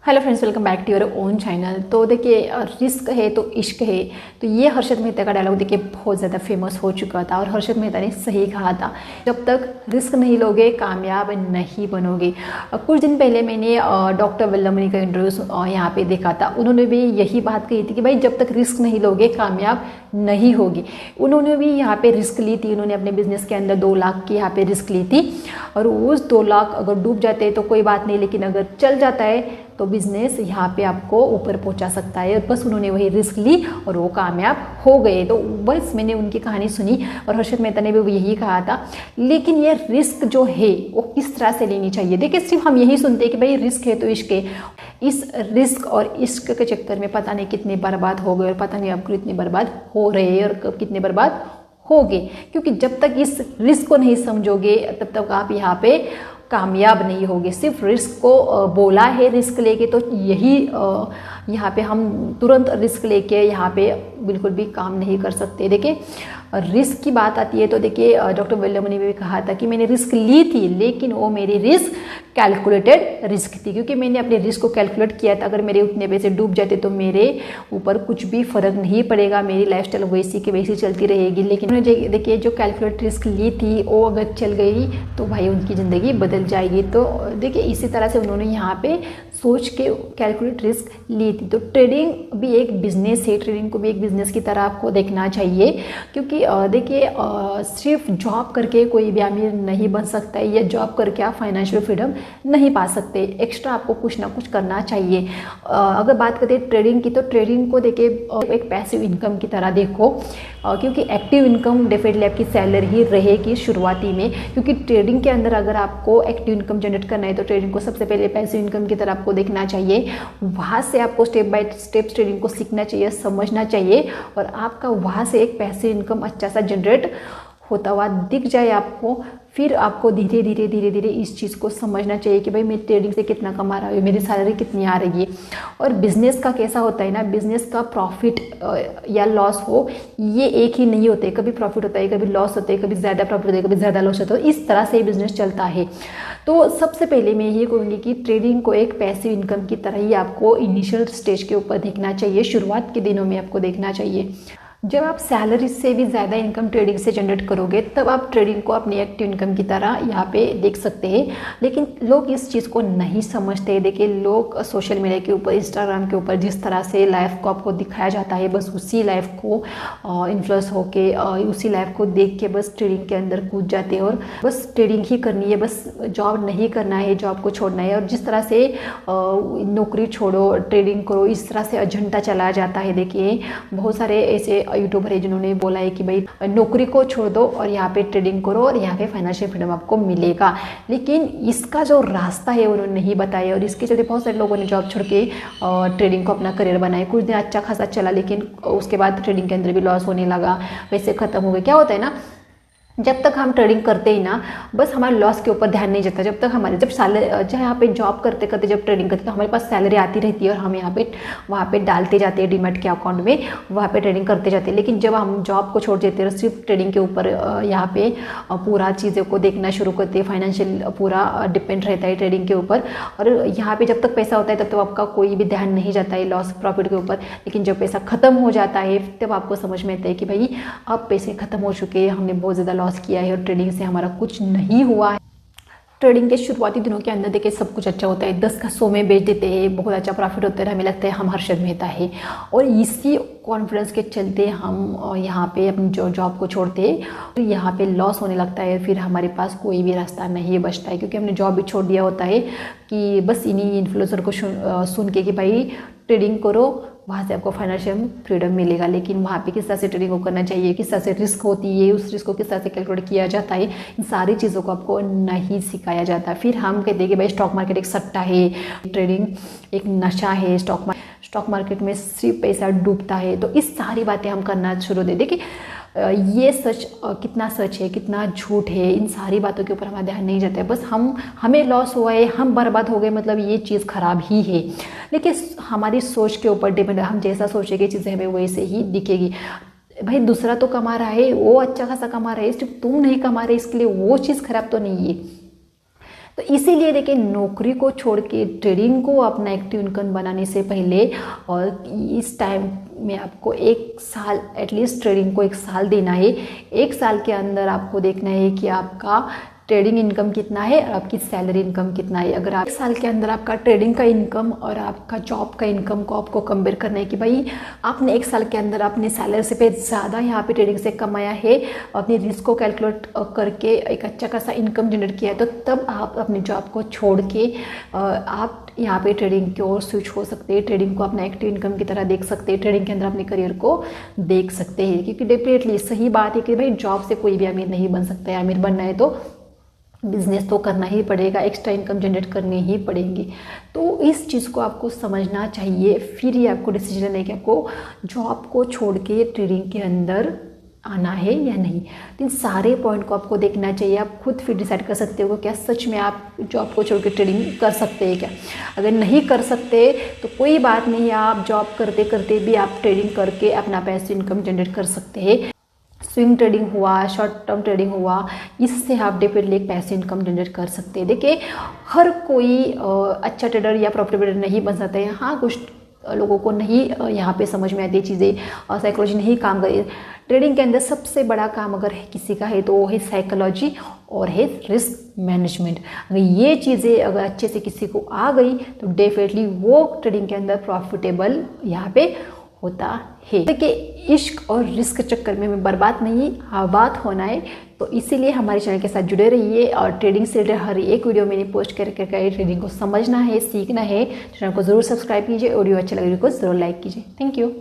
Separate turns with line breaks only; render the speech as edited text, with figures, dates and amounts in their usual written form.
Hello friends, welcome back to your own channel. तो देखिए, risk है तो इश्क है। तो ये हर्षद मेहता का डायलॉग देखिए बहुत ज़्यादा फेमस हो चुका था और हर्षद मेहता ने सही कहा था, जब तक रिस्क नहीं लोगे कामयाब नहीं बनोगे। कुछ दिन पहले मैंने डॉक्टर वल्लभमणि का इंटरव्यू यहाँ पे देखा था। उन्होंने भी यही बात कही थी कि भाई जब तक रिस्क नहीं लोगे कामयाब नहीं होगी। उन्होंने भी यहाँ पे रिस्क ली थी। उन्होंने अपने बिजनेस के अंदर 2 लाख की यहाँ पे रिस्क ली थी और उस 2 लाख अगर डूब जाते हैं तो कोई बात नहीं, लेकिन अगर चल जाता है तो बिज़नेस यहाँ पे आपको ऊपर पहुँचा सकता है। और बस उन्होंने वही रिस्क ली और वो कामयाब हो गए। तो बस मैंने उनकी कहानी सुनी और हर्षद मेहता ने भी यही कहा था। लेकिन ये रिस्क जो है वो किस तरह से लेनी चाहिए। देखिए, सिर्फ हम यही सुनते हैं कि भाई रिस्क है तो इश्क है। इस रिस्क और इश्क के चक्कर में पता नहीं कितने बर्बाद हो गए और पता नहीं आपको कितने बर्बाद हो रहे हैं और कितने बर्बाद हो गए। क्योंकि जब तक इस रिस्क को नहीं समझोगे तब तक आप यहाँ पे कामयाब नहीं होगे। सिर्फ रिस्क को बोला है रिस्क लेके, तो यही यहाँ पे हम तुरंत रिस्क लेके यहाँ पे बिल्कुल भी काम नहीं कर सकते। देखिए, रिस्क की बात आती है तो देखिए डॉक्टर वल्लभमणि ने भी कहा था कि मैंने रिस्क ली थी, लेकिन वो मेरी रिस्क कैलकुलेटेड रिस्क थी, क्योंकि मैंने अपने रिस्क को कैलकुलेट किया था। अगर मेरे उतने पैसे डूब जाते तो मेरे ऊपर कुछ भी फर्क नहीं पड़ेगा, मेरी लाइफस्टाइल वैसी की वैसी चलती रहेगी। लेकिन देखिए, जो कैलकुलेट रिस्क ली थी वो अगर चल गई तो भाई उनकी ज़िंदगी बदल जाएगी। तो देखिए, इसी तरह से उन्होंने यहाँ पे सोच के कैलकुलेट रिस्क ली थी। तो ट्रेडिंग भी एक बिजनेस है, ट्रेडिंग को भी एक बिजनेस की तरह आपको देखना चाहिए। क्योंकि देखिए, सिर्फ जॉब करके कोई भी अमीर नहीं बन सकता है या जॉब करके आप फाइनेंशियल फ्रीडम नहीं पा सकते। एक्स्ट्रा आपको कुछ ना कुछ करना चाहिए। अगर बात करते हैं ट्रेडिंग की, तो ट्रेडिंग को देखिए एक पैसिव इनकम की तरह देखो। क्योंकि एक्टिव इनकम डेफिनेटली आपकी सैलरी ही रहेगी शुरुआती में। क्योंकि ट्रेडिंग के अंदर अगर आपको एक्टिव इनकम जनरेट करना है तो ट्रेडिंग को सबसे पहले पैसिव इनकम की तरह आपको देखना चाहिए। वहाँ से आपको स्टेप बाय स्टेप ट्रेडिंग को सीखना चाहिए, समझना चाहिए और आपका वहाँ से एक पैसिव इनकम अच्छा सा जनरेट होता हुआ दिख जाए आपको। फिर आपको धीरे धीरे इस चीज़ को समझना चाहिए कि भाई मैं ट्रेडिंग से कितना कमा रहा हूँ, मेरी सैलरी कितनी आ रही है। और बिज़नेस का कैसा होता है ना, बिज़नेस का प्रॉफिट या लॉस हो ये एक ही नहीं होते। कभी प्रॉफिट होता है, कभी लॉस होता है, कभी ज़्यादा प्रॉफिट होता है, कभी ज़्यादा लॉस होता है। इस तरह से बिज़नेस चलता है। तो सबसे पहले मैं ये कहूँगी कि ट्रेडिंग को एक पैसिव इनकम की तरह ही आपको इनिशियल स्टेज के ऊपर देखना चाहिए, शुरुआत के दिनों में आपको देखना चाहिए। जब आप सैलरी से भी ज़्यादा इनकम ट्रेडिंग से जनरेट करोगे तब आप ट्रेडिंग को अपनी एक्टिव इनकम की तरह यहाँ पे देख सकते हैं। लेकिन लोग इस चीज़ को नहीं समझते। देखिए, लोग सोशल मीडिया के ऊपर, इंस्टाग्राम के ऊपर जिस तरह से लाइफ को आपको दिखाया जाता है, बस उसी लाइफ को इन्फ्लुएंस होके उसी लाइफ को देख के बस ट्रेडिंग के अंदर कूद जाते हैं और बस ट्रेडिंग ही करनी है, बस जॉब नहीं करना है, जॉब को छोड़ना है। और जिस तरह से नौकरी छोड़ो ट्रेडिंग करो, इस तरह से एजेंडा चलाया जाता है। देखिए, बहुत सारे ऐसे यूट्यूबर है जिन्होंने बोला है कि भाई नौकरी को छोड़ दो और यहाँ पे ट्रेडिंग करो और यहाँ पे फाइनेंशियल फ्रीडम आपको मिलेगा। लेकिन इसका जो रास्ता है उन्होंने नहीं बताया और इसके चलते बहुत सारे लोगों ने जॉब छोड़ के ट्रेडिंग को अपना करियर बनाया। कुछ दिन अच्छा खासा चला, लेकिन उसके बाद ट्रेडिंग के अंदर भी लॉस होने लगा, पैसे खत्म हो गए। क्या होता है ना, जब तक हम ट्रेडिंग करते ही ना बस हमारे लॉस के ऊपर ध्यान नहीं जाता। जब तक हमारे जब सैलरी, जब यहाँ पे जॉब करते करते जब ट्रेडिंग करते तो हमारे पास सैलरी आती रहती है और हम यहाँ पे वहाँ पे डालते जाते हैं डीमैट के अकाउंट में, वहाँ पे ट्रेडिंग करते जाते हैं। लेकिन जब हम जॉब को छोड़ देते हैं और सिर्फ ट्रेडिंग के ऊपर यहाँ पे पूरा चीज़ों को देखना शुरू करते हैं, फाइनेंशियल पूरा डिपेंड रहता है ट्रेडिंग के ऊपर। और यहाँ पे जब तक पैसा होता है तब तक आपका कोई भी ध्यान नहीं जाता है लॉस प्रॉफिट के ऊपर। लेकिन जब पैसा खत्म हो जाता है तब आपको समझ में आता है कि भाई अब पैसे खत्म हो चुके हैं, हमने बहुत ज़्यादा लॉस किया है और ट्रेडिंग से हमारा कुछ नहीं हुआ है। ट्रेडिंग के शुरुआती दिनों के अंदर देखिए सब कुछ अच्छा होता है, 10 का 100 में बेच देते हैं, बहुत अच्छा प्रॉफिट होता है, हमें लगता है हम हर्षद मेहता है। और इसी कॉन्फिडेंस के चलते हम यहाँ पे अपनी जॉब को छोड़ते हैं और यहाँ पे लॉस होने लगता है। फिर हमारे पास कोई भी रास्ता नहीं बचता है, क्योंकि हमने जॉब भी छोड़ दिया होता है कि बस इन्हीं इन्फ्लुएंसर को सुन के कि भाई ट्रेडिंग करो, वहाँ से आपको फाइनेंशियल फ्रीडम मिलेगा। लेकिन वहाँ पे किस तरह से ट्रेडिंग को करना चाहिए, किस तरह से रिस्क होती है, उस रिस्क को किस तरह से कैलकुलेट किया जाता है, इन सारी चीज़ों को आपको नहीं सिखाया जाता। फिर हम कहते हैं कि भाई स्टॉक मार्केट एक सट्टा है, ट्रेडिंग एक नशा है, स्टॉक मार्केट में सिर्फ पैसा डूबता है। तो इस सारी बातें हम करना शुरू दे। देखिए, ये सच कितना सच है, कितना झूठ है, इन सारी बातों के ऊपर हमारा ध्यान नहीं जाता है। बस हमें लॉस हुआ है, हम बर्बाद हो गए, मतलब ये चीज़ ख़राब ही है। लेकिन हमारी सोच के ऊपर डिपेंड है, हम जैसा सोचेंगे चीज़ें हमें वैसे ही दिखेगी। भाई दूसरा तो कमा रहा है, वो अच्छा खासा कमा रहा है, सिर्फ तुम नहीं कमा रहे, इसके लिए वो चीज़ खराब तो नहीं है। तो इसीलिए देखिए नौकरी को छोड़ के ट्रेडिंग को अपना एक्टिव इनकम बनाने से पहले और इस टाइम में आपको 1 साल एटलीस्ट ट्रेडिंग को 1 साल देना है। 1 साल के अंदर आपको देखना है कि आपका ट्रेडिंग इनकम कितना है और आपकी सैलरी इनकम कितना है। अगर आप 1 साल के अंदर आपका ट्रेडिंग का इनकम और आपका जॉब का इनकम को आपको कंपेयर करना है कि भाई आपने 1 साल के अंदर अपने सैलरी से पे ज़्यादा यहाँ पे ट्रेडिंग से कमाया है, अपनी रिस्क को कैलकुलेट करके एक अच्छा खासा इनकम जनरेट किया है, तो तब आप अपने जॉब को छोड़ के आप यहाँ पे ट्रेडिंग की ओर स्विच हो सकते हैं। ट्रेडिंग को अपना एक्टिव इनकम की तरह देख सकते हैं, ट्रेडिंग के अंदर अपने करियर को देख सकते हैं। क्योंकि डेफिनेटली सही बात है कि भाई जॉब से कोई भी अमीर नहीं बन सकता है। अमीर बनना है तो बिजनेस तो करना ही पड़ेगा, एक्स्ट्रा इनकम जनरेट करनी ही पड़ेगी। तो इस चीज़ को आपको समझना चाहिए, फिर ही आपको डिसीजन लेना है कि आपको जॉब को छोड़ के ट्रेडिंग के अंदर आना है या नहीं। तो इन सारे पॉइंट को आपको देखना चाहिए। आप खुद फिर डिसाइड कर सकते हो क्या सच में आप जॉब को छोड़ के ट्रेडिंग कर सकते हैं क्या। अगर नहीं कर सकते तो कोई बात नहीं, आप जॉब करते करते भी आप ट्रेडिंग करके अपना पैसे इनकम जनरेट कर सकते हैं। स्विंग ट्रेडिंग हुआ, शॉर्ट टर्म ट्रेडिंग हुआ, इससे आप डेफिनेटली एक पैसे इनकम जनरेट कर सकते हैं। देखिए हर कोई अच्छा ट्रेडर या प्रॉफिटेबल नहीं बन सकता है। हाँ, कुछ लोगों को नहीं यहाँ पे समझ में आती चीज़ें और साइकोलॉजी नहीं काम करी। ट्रेडिंग के अंदर सबसे बड़ा काम अगर किसी का है तो वो है साइकोलॉजी और है रिस्क मैनेजमेंट। अगर ये चीज़ें अगर अच्छे से किसी को आ गई तो डेफिनेटली वो ट्रेडिंग के अंदर प्रॉफिटेबल यहाँ पे होता है। देखिए इश्क और रिस्क चक्कर में बर्बाद नहीं, आबाद होना है। तो इसीलिए हमारे चैनल के साथ जुड़े रहिए और ट्रेडिंग से रिलेटेड हर एक वीडियो मैंने पोस्ट करके ट्रेडिंग को समझना है, सीखना है। चैनल को ज़रूर सब्सक्राइब कीजिए, वीडियो अच्छा लगे तो ज़रूर लाइक कीजिए। Thank you.